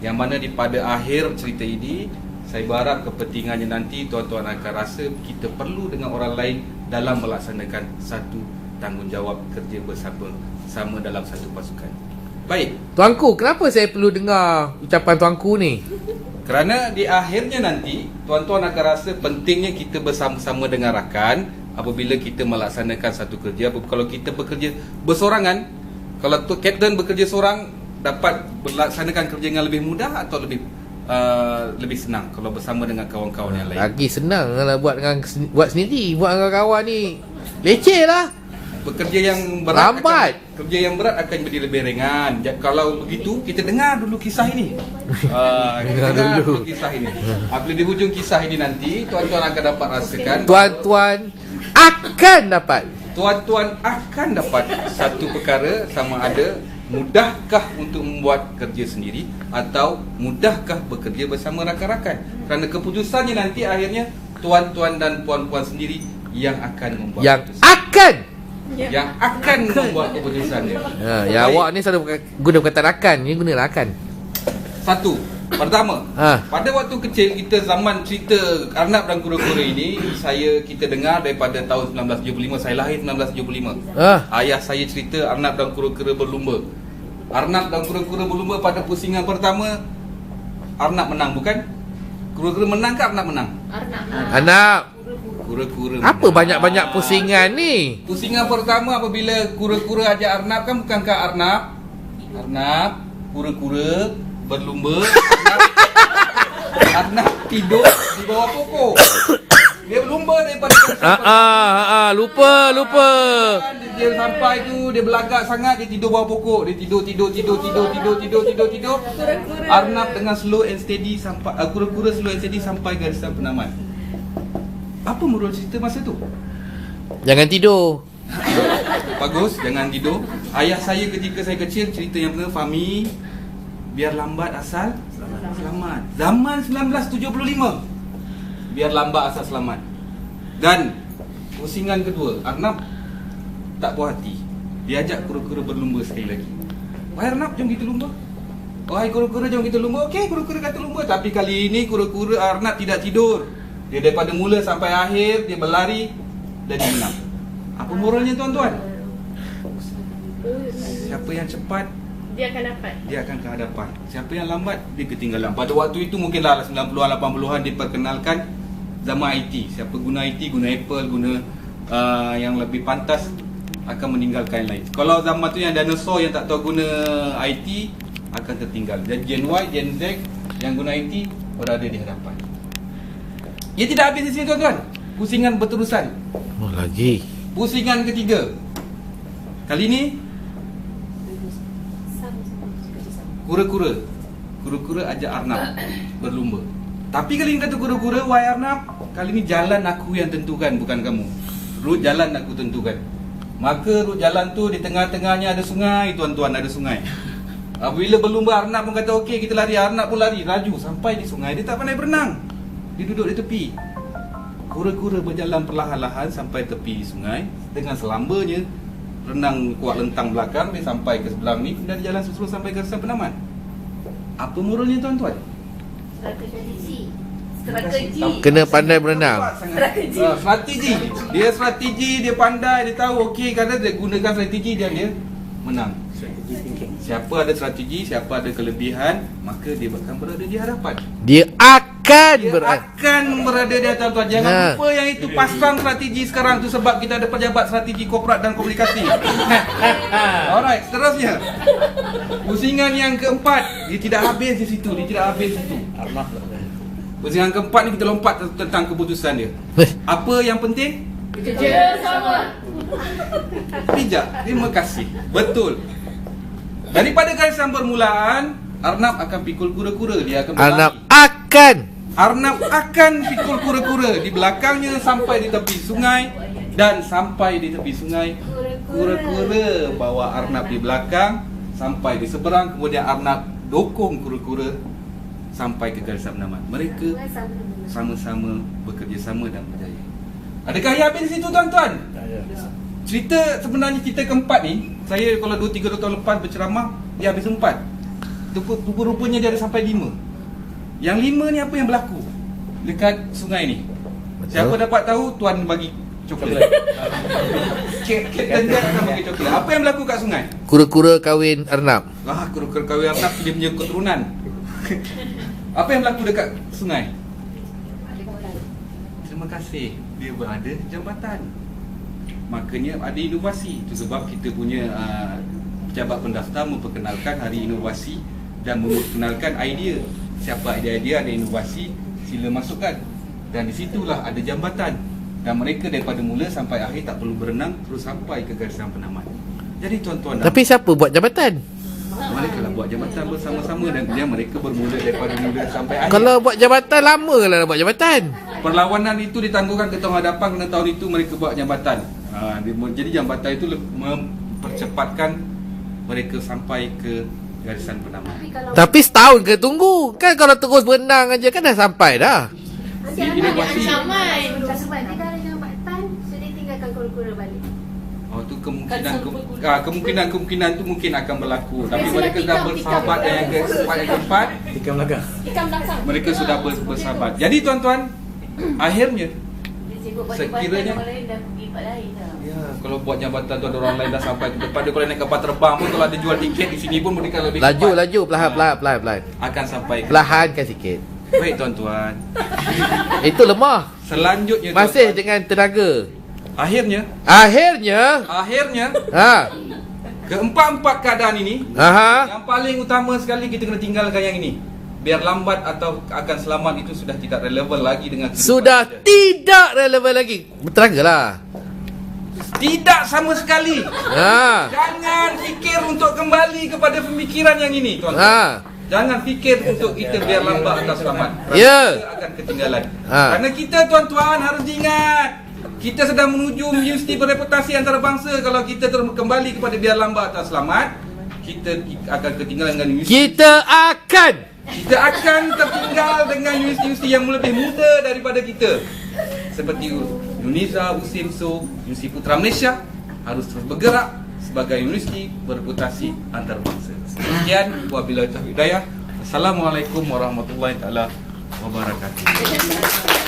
Yang mana pada akhir cerita ini, saya berharap kepentingannya nanti tuan-tuan akan rasa kita perlu dengan orang lain dalam melaksanakan satu tanggungjawab kerja bersama dalam satu pasukan. Baik. Tuanku, kenapa saya perlu dengar ucapan tuanku ni? Kerana di akhirnya nanti tuan-tuan akan rasa pentingnya kita bersama-sama dengan rakan apabila kita melaksanakan satu kerja. Kalau kita bekerja bersorangan, kalau kapten bekerja seorang, dapat melaksanakan kerja yang lebih mudah atau lebih senang kalau bersama dengan kawan-kawan yang lain? Lagi senang kalau buat sendiri. Buat dengan kawan ni leceh lah. Bekerja yang berat lambat. Kerja yang berat akan menjadi lebih ringan. Kalau begitu, kita dengar dulu kisah ini. Kita dengar dulu kisah ini. Apabila di hujung kisah ini nanti, tuan-tuan akan dapat rasakan, Tuan-tuan akan dapat satu perkara, sama ada mudahkah untuk membuat kerja sendiri atau mudahkah bekerja bersama rakan-rakan. Kerana keputusannya nanti akhirnya tuan-tuan dan puan-puan sendiri yang akan membuat yang akan membuat keputusannya. Ya, awak ni selalu guna perkataan rakan. Ni guna rakan. Satu, pertama, pada waktu kecil kita, zaman cerita Arnab dan Kura-Kura ini, kita dengar daripada tahun 1975. Saya lahir 1975. Ayah saya cerita Arnab dan Kura-Kura berlumba. Arnab dan Kura-Kura berlumba pada pusingan pertama. Arnab menang, bukan? Kura-Kura menang ke Arnab menang? Arnab. Kura-Kura Apa banyak-banyak pusingan ni? Pusingan pertama apabila Kura-Kura ajak Arnab, kan bukankah Arnab, Kura-Kura berlumba. Arnab tidur di bawah pokok. Dia berlumba daripada lupa. Dia sampai tu, dia belagak sangat, dia tidur bawah pokok. Dia tidur. Arnab dengan slow and steady sampai Kura-Kura slow and steady sampai garisan penamat. Apa moral cerita masa tu? Jangan tidur. Bagus, jangan tidur. Ayah saya ketika saya kecil cerita yang benar, Fahmi, biar lambat asal selamat. Zaman 1975. Biar lambat asal selamat. Dan pusingan kedua, Arnab tak puas hati. Dia ajak Kura-Kura berlumba sekali lagi. Wahai Arnab, jom kita lumba. Wahai Kura-Kura, jom kita lumba. Okey, Kura-Kura kata lumba. Tapi kali ini Kura-Kura Arnab tidak tidur. Dia daripada mula sampai akhir dia berlari dan dia menang. Apa moralnya tuan-tuan? Siapa yang cepat, dia akan dapat. Dia akan ke hadapan. Siapa yang lambat, dia ketinggalan. Pada waktu itu mungkinlah 90-an 80-an diperkenalkan zaman IT. Siapa guna IT, guna Apple, guna yang lebih pantas akan meninggalkan yang lain. Kalau zaman tu yang dinosaur yang tak tahu guna IT akan tertinggal. Dan Gen Y, Gen Z yang guna IT berada di hadapan. Ia tidak habis di sini tuan-tuan. Pusingan berterusan. Oh, lagi. Pusingan ketiga. Kali ini Kura-Kura ajak Arnab berlumba. Tapi kali ini kata Kura-Kura, wahai Arnab, kali ini jalan aku yang tentukan, bukan kamu. Rut jalan aku tentukan. Maka rut jalan tu di tengah-tengahnya ada sungai, tuan-tuan, ada sungai. Bila berlumba, Arnab pun kata okey kita lari. Arnab pun lari, laju sampai di sungai. Dia tak pandai berenang. Dia duduk di tepi. Kura-Kura berjalan perlahan-lahan sampai tepi sungai. Dengan selambanya renang kuat lentang belakang. Dia sampai ke sebelah ni dan jalan susul sampai ke garisan penamat. Apa moralnya tuan-tuan? Strategi. Kena pandai berenang. Strategi. Dia pandai. Dia tahu okey, kadang dia gunakan strategi dan dia menang. Siapa ada strategi, siapa ada kelebihan, maka dia akan berada di hadapan. Dia akan berada di hadapan tuan. Jangan lupa yang itu pasang strategi sekarang tu sebab kita ada pejabat strategi korporat dan komunikasi. Alright, seterusnya. Pusingan yang keempat, dia tidak habis di situ. Pusingan keempat ni kita lompat tentang keputusan dia. Apa yang penting? Kerja sama. Bijak. Terima kasih. Betul. Daripada garisan permulaan, Arnab akan pikul Kura-Kura. Dia akan berlari. Arnab akan pikul Kura-Kura di belakangnya sampai di tepi sungai. Dan sampai di tepi sungai, Kura-Kura bawa Arnab di belakang sampai di seberang. Kemudian Arnab dokong Kura-Kura sampai ke garisan penamat. Mereka sama-sama bekerjasama dan berjaya. Adakah ia habis di situ tuan-tuan? Sebenarnya cerita keempat ni, saya kalau 2-3 tahun lepas berceramah, dia habis 4. Rupa-rupanya dia ada sampai 5. Yang 5 ni apa yang berlaku dekat sungai ni? Betul. Siapa dapat tahu, tuan bagi coklat. Kapten dia akan bagi coklat. Apa yang berlaku kat sungai? Kura-kura kahwin arnab. Kura-kura kahwin arnab, dia punya keturunan. Apa yang berlaku dekat sungai? Terima kasih, dia berada jambatan. Makanya ada inovasi. Itu sebab kita punya pejabat pendaftar memperkenalkan hari inovasi dan memperkenalkan idea. Siapa idea ada inovasi, sila masukkan. Dan di situlah ada jambatan. Dan mereka daripada mula sampai akhir tak perlu berenang, terus sampai ke garisan penamat. Jadi tuan-tuan, Tapi siapa buat jabatan? mereka lah buat jabatan bersama-sama dan kemudian mereka bermula daripada mula sampai akhir. Kalau buat jabatan, lama kalau nak buat jabatan. Perlawanan itu ditangguhkan ke tahun hadapan kerana tahun itu mereka buat jambatan. Jadi jambatan itu mempercepatkan mereka sampai ke garisan penamat. Tapi setahun ke tunggu? Kan kalau terus berenang aja kan dah sampai dah. Nanti ada Inovasi. ancaman. Sebab dia dah ada jambatan, so dia tinggalkan kura-kura balik. Oh tu kemungkinan tu mungkin akan berlaku. Tapi mereka sudah bersahabat dan yang keempat, Ikan belakang. Ikan belakang. mereka sudah bersahabat. Jadi tuan-tuan, akhirnya Dia sibuk buat sekiranya- jambatan, orang lain dah pergi tempat lain dah. ya, kalau buat jambatan tu ada orang lain dah sampai ke depan dia, kalau naik kapal terbang pun, kalau ada jual tiket di sini pun mereka lebih Laju, cepat laju, perlahan. akan sampai ke. Perlahankan sikit. Baik tuan-tuan. Itu lemah. Selanjutnya Masih tuan-tuan, dengan tenaga. akhirnya Akhirnya ha. keempat-empat keadaan ini, Aha. yang paling utama sekali kita kena tinggalkan yang ini. Biar lambat atau akan selamat itu sudah tidak relevan lagi dengan kehidupan Sudah kita. tidak relevan lagi. Bertenaga lah. Tidak sama sekali. Ha. Jangan fikir untuk kembali kepada pemikiran yang ini, tuan-tuan. Ha. Jangan fikir untuk kita biar lambat atau selamat. Ya. Kita akan ketinggalan. Ha. Kerana kita, tuan-tuan, harus diingat, kita sedang menuju universiti berreputasi antarabangsa. Kalau kita terus kembali kepada biar lambat atau selamat, kita akan ketinggalan dengan universiti. Kita akan tertinggal dengan universiti-universiti yang lebih muda daripada kita. Seperti UNIZA, USIMSO, Universiti Putra Malaysia harus terus bergerak sebagai universiti berreputasi antarabangsa. Sekian, wabillahi taufiq hidayah. Assalamualaikum warahmatullahi taala wabarakatuh.